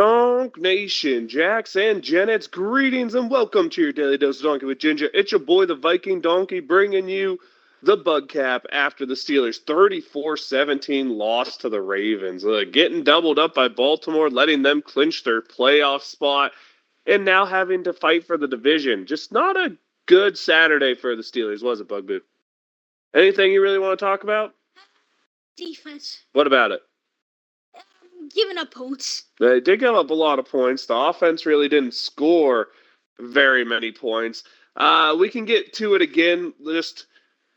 Donk Nation, Jax and Janet's greetings and welcome to your Daily Dose of Donkey with Ginger. It's your boy, the Viking Donkey, bringing you the BugCap after the Steelers' 34-17 loss to the Ravens. Getting doubled up by Baltimore, letting them clinch their playoff spot, and now having to fight for the division. Just not a good Saturday for the Steelers, was it, Bugboo? Anything you really want to talk about? Defense. What about it? Giving up points. They did give up a lot of points. The offense really didn't score very many points. We can get to it again. Just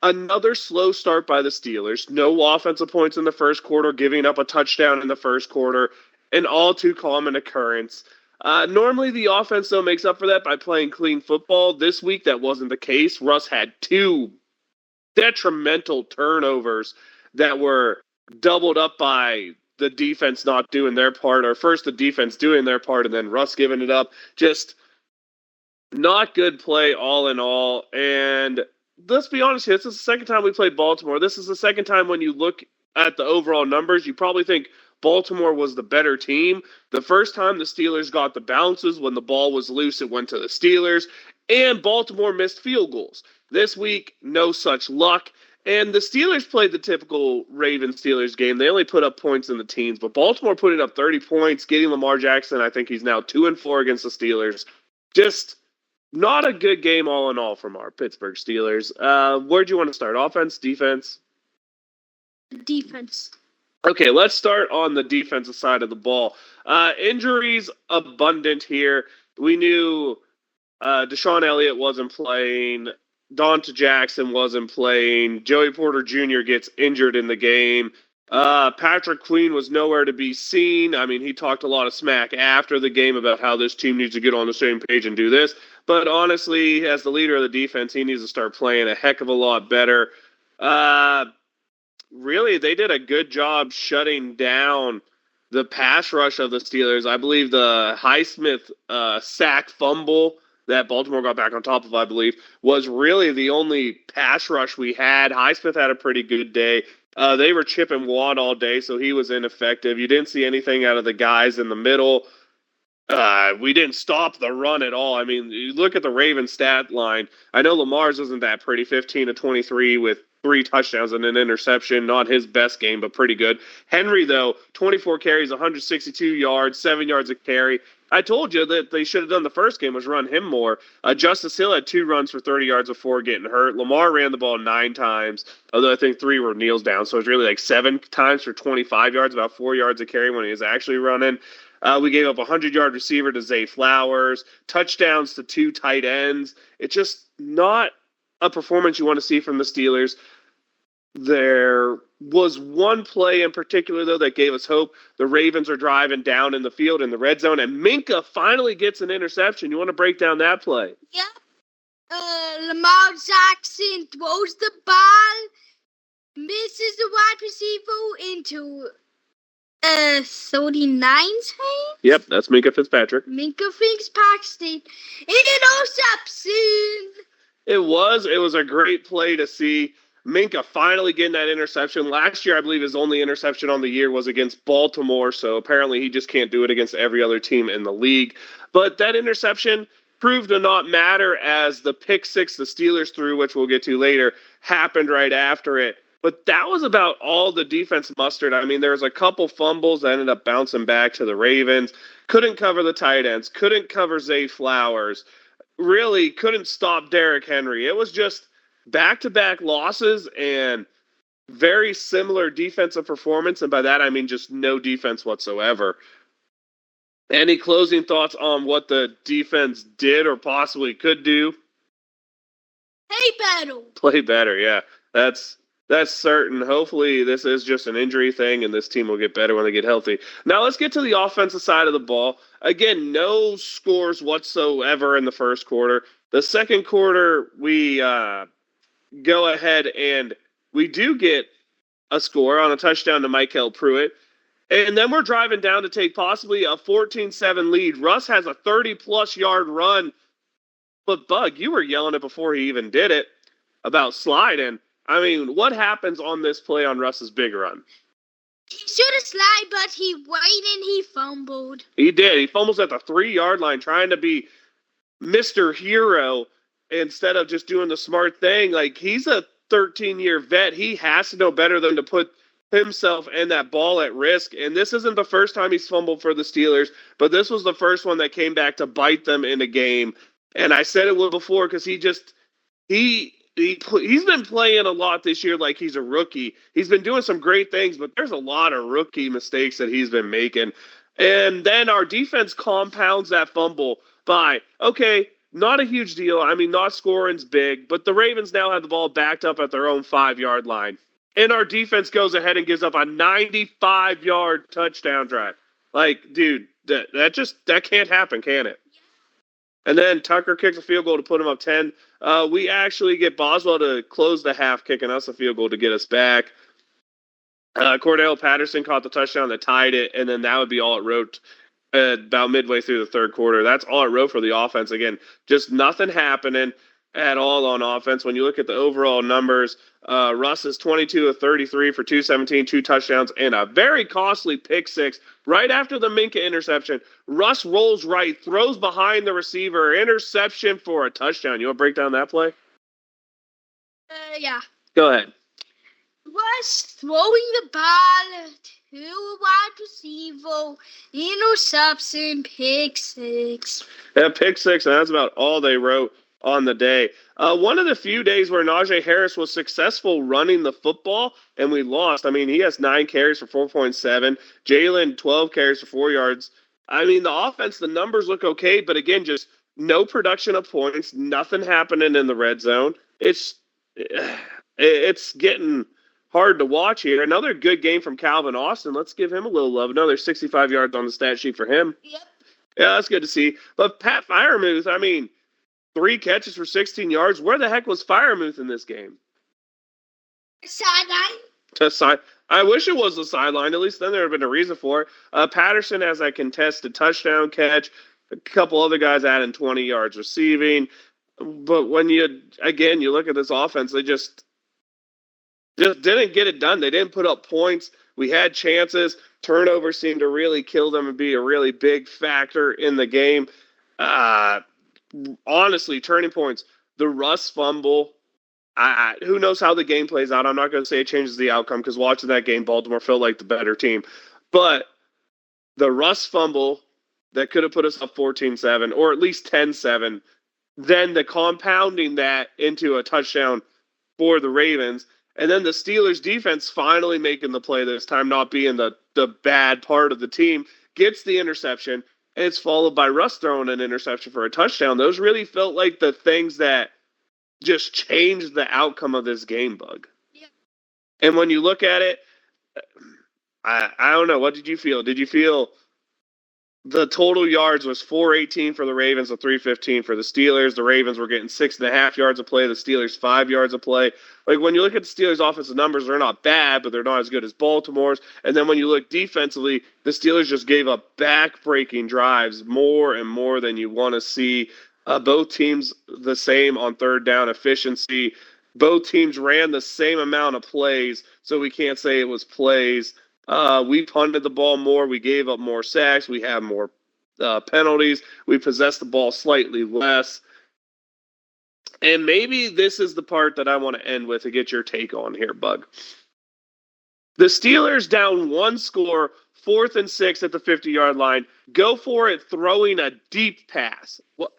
another slow start by the Steelers. No offensive points in the first quarter, giving up a touchdown in the first quarter, an all too common occurrence. Normally the offense, though, makes up for that by playing clean football. This week that wasn't the case. Russ had two detrimental turnovers that were doubled up by the defense not doing their part, or first the defense doing their part and then Russ giving it up. Just not good play all in all. And let's be honest here, this is the second time we played Baltimore. This is the second time when you look at the overall numbers, you probably think Baltimore was the better team. The first time the Steelers got the bounces, when the ball was loose, it went to the Steelers, and Baltimore missed field goals. This week, no such luck. And the Steelers played the typical Ravens-Steelers game. They only put up points in the teens, but Baltimore put up 30 points, getting Lamar Jackson. I think he's now 2-4 against the Steelers. Just not a good game all in all from our Pittsburgh Steelers. Where do you want to start? Offense, defense? Defense. Okay, let's start on the defensive side of the ball. Injuries abundant here. We knew Deshaun Elliott wasn't playing. Donta Jackson wasn't playing. Joey Porter Jr. gets injured in the game. Patrick Queen was nowhere to be seen. I mean, he talked a lot of smack after the game about how this team needs to get on the same page and do this. But honestly, as the leader of the defense, he needs to start playing a heck of a lot better. Really, they did a good job shutting down the pass rush of the Steelers. I believe the Highsmith sack fumble that Baltimore got back on top of, I believe, was really the only pass rush we had. Highsmith had a pretty good day. They were chipping Watt all day, so he was ineffective. You didn't see anything out of the guys in the middle. We didn't stop the run at all. I mean, you look at the Ravens stat line. I know Lamar's isn't that pretty, 15-23 with 3 touchdowns and an interception. Not his best game, but pretty good. Henry, though, 24 carries, 162 yards, 7 yards a carry. I told you that they should have done the first game was run him more. Justice Hill had 2 runs for 30 yards before getting hurt. Lamar ran the ball 9 times, although I think 3 were kneels down. So it was really like 7 times for 25 yards, about 4 yards a carry when he was actually running. We gave up a 100-yard receiver to Zay Flowers, touchdowns to 2 tight ends. It's just not a performance you want to see from the Steelers. There was one play in particular, though, that gave us hope. The Ravens are driving down in the field in the red zone, and Minka finally gets an interception. You want to break down that play? Yep. Lamar Jackson throws the ball, misses the wide receiver into 39's hands? Yep, that's Minka Fitzpatrick. Minka Fitzpatrick. Interception! It was a great play to see. Minka finally getting that interception. Last year, I believe his only interception on the year was against Baltimore, so apparently he just can't do it against every other team in the league. But that interception proved to not matter as the pick six the Steelers threw, which we'll get to later, happened right after it. But that was about all the defense mustered. I mean, there was a couple fumbles that ended up bouncing back to the Ravens. Couldn't cover the tight ends. Couldn't cover Zay Flowers. Really couldn't stop Derrick Henry. It was just back-to-back losses and very similar defensive performance. And by that, I mean just no defense whatsoever. Any closing thoughts on what the defense did or possibly could do? Play better, yeah. That's certain. Hopefully this is just an injury thing and this team will get better when they get healthy. Now let's get to the offensive side of the ball. Again, no scores whatsoever in the first quarter. The second quarter, we go ahead and we do get a score on a touchdown to Michael Pruitt. And then we're driving down to take possibly a 14-7 lead. Russ has a 30-plus yard run. But, Bug, you were yelling it before he even did it about sliding. I mean, what happens on this play on Russ's big run? He should have slid, but he waited and he fumbled. He did. He fumbles at the 3-yard line trying to be Mr. Hero instead of just doing the smart thing. Like, he's a 13-year vet. He has to know better than to put himself and that ball at risk. And this isn't the first time he's fumbled for the Steelers, but this was the first one that came back to bite them in a game. And I said it before because he's been playing a lot this year like he's a rookie. He's been doing some great things, but there's a lot of rookie mistakes that he's been making. And then our defense compounds that fumble by, okay, not a huge deal. I mean, not scoring's big, but the Ravens now have the ball backed up at their own 5-yard line. And our defense goes ahead and gives up a 95-yard touchdown drive. Like, dude, that can't happen, can it? And then Tucker kicks a field goal to put him up 10. We actually get Boswell to close the half, kicking us a field goal to get us back. Cordell Patterson caught the touchdown that tied it, and then that would be all it wrote about midway through the third quarter. That's all it wrote for the offense. Again, just nothing happening at all on offense. When you look at the overall numbers, Russ is 22 of 33 for 217, 2 touchdowns, and a very costly pick six right after the Minka interception. Russ rolls right, throws behind the receiver, interception for a touchdown. You want to break down that play? Yeah. Go ahead. Was throwing the ball to a wide receiver, interception, pick six. Yeah, pick six, and that's about all they wrote on the day. One of the few days where Najee Harris was successful running the football, and we lost. I mean, he has 9 carries for 4.7. Jalen, 12 carries for 4 yards. I mean, the offense, the numbers look okay, but again, just no production of points, nothing happening in the red zone. It's getting hard to watch here. Another good game from Calvin Austin. Let's give him a little love. Another 65 yards on the stat sheet for him. Yep. Yeah, that's good to see. But Pat Freiermuth, I mean, 3 catches for 16 yards. Where the heck was Freiermuth in this game? Sideline. I wish it was the sideline. At least then there would have been a reason for it. Patterson has a contested touchdown catch. A couple other guys adding 20 yards receiving. But when you look at this offense, they just didn't get it done. They didn't put up points. We had chances. Turnovers seemed to really kill them and be a really big factor in the game. Honestly, turning points. The Russ fumble. Who knows how the game plays out? I'm not going to say it changes the outcome because watching that game, Baltimore felt like the better team. But the Russ fumble that could have put us up 14-7 or at least 10-7, then the compounding that into a touchdown for the Ravens, and then the Steelers defense finally making the play this time, not being the bad part of the team, gets the interception, and it's followed by Russ throwing an interception for a touchdown. Those really felt like the things that just changed the outcome of this game, Bug. Yeah. And when you look at it, I don't know. What did you feel? Did you feel the total yards was 418 for the Ravens and 315 for the Steelers? The Ravens were getting 6.5 yards of play. The Steelers 5 yards of play. Like when you look at the Steelers' offensive numbers, they're not bad, but they're not as good as Baltimore's. And then when you look defensively, the Steelers just gave up back-breaking drives more and more than you want to see. Both teams the same on third down efficiency. Both teams ran the same amount of plays, so we can't say it was plays. We punted the ball more. We gave up more sacks. We had more penalties. We possessed the ball slightly less. And maybe this is the part that I want to end with to get your take on here, Bug. The Steelers down 1 score, 4th and 6 at the 50-yard line. Go for it, throwing a deep pass. What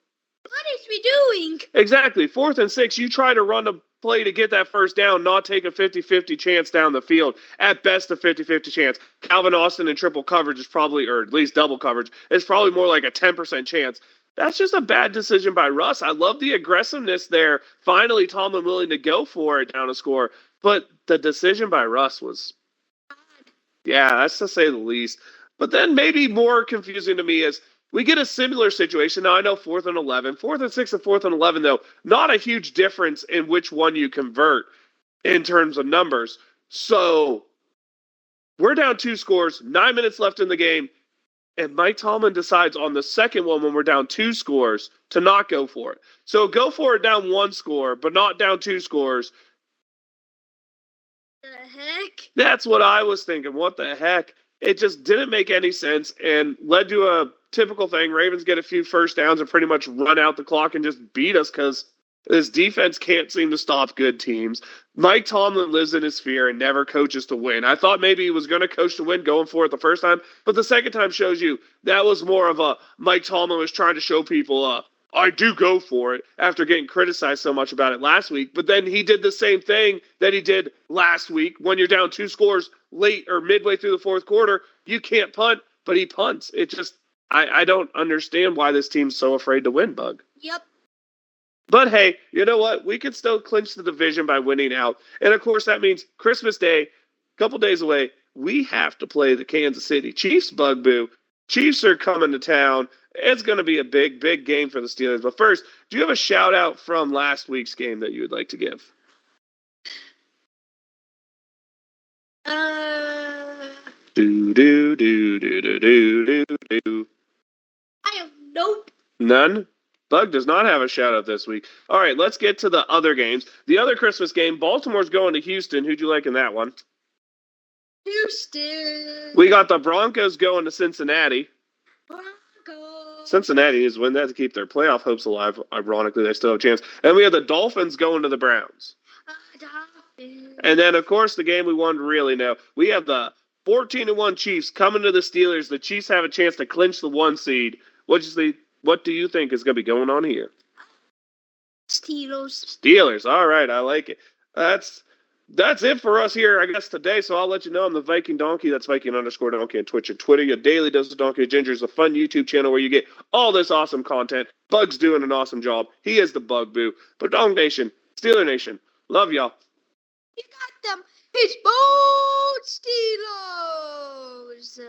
is we doing? Exactly. 4th and 6, you try to run a play to get that first down, not take a 50-50 chance down the field. At best, a 50-50 chance. Calvin Austin in triple coverage is probably, or at least double coverage, is probably more like a 10% chance. That's just a bad decision by Russ. I love the aggressiveness there. Finally, Tomlin willing to go for it down a score. But the decision by Russ was, yeah, that's to say the least. But then maybe more confusing to me is we get a similar situation. Now, I know 4th and 11. 4th and 6 and 4th and 11, though, not a huge difference in which one you convert in terms of numbers. So we're down 2 scores, 9 minutes left in the game, and Mike Tomlin decides on the second one when we're down 2 scores to not go for it. So go for it down 1 score, but not down 2 scores. The heck? That's what I was thinking. What the heck? It just didn't make any sense and led to a typical thing. Ravens get a few first downs and pretty much run out the clock and just beat us because this defense can't seem to stop good teams. Mike Tomlin lives in his fear and never coaches to win. I thought maybe he was going to coach to win going for it the first time, but the second time shows you that was more of a Mike Tomlin was trying to show people, I do go for it after getting criticized so much about it last week. But then he did the same thing that he did last week when you're down 2 scores late or midway through the fourth quarter. You can't punt, but he punts. It just, I don't understand why this team's so afraid to win, Bug. Yep. But hey, you know what? We could still clinch the division by winning out. And of course, that means Christmas Day, a couple days away, we have to play the Kansas City Chiefs, Bugaboo. Chiefs are coming to town. It's going to be a big, big game for the Steelers. But first, do you have a shout out from last week's game that you would like to give? Do, do, do, do, do, do, do, do. I have nope. None? Bug does not have a shout out this week. All right, let's get to the other games. The other Christmas game, Baltimore's going to Houston. Who'd you like in that one? Houston. We got the Broncos going to Cincinnati. Broncos. Cincinnati needs to win that to keep their playoff hopes alive. Ironically, they still have a chance. And we have the Dolphins going to the Browns. Dolphins. And then, of course, the game we wanted to really know. We have the 14-1 Chiefs coming to the Steelers. The Chiefs have a chance to clinch the 1 seed. What do you think is going to be going on here? Steelers. All right, I like it. That's it for us here, I guess, today. So I'll let you know I'm the Viking Donkey. That's Viking_Donkey on Twitch and Twitter. Your daily dose of Donkey Ginger is a fun YouTube channel where you get all this awesome content. Bug's doing an awesome job. He is the Bugaboo. But Dong Nation, Steeler Nation, love y'all. You got them. It's both Steelers.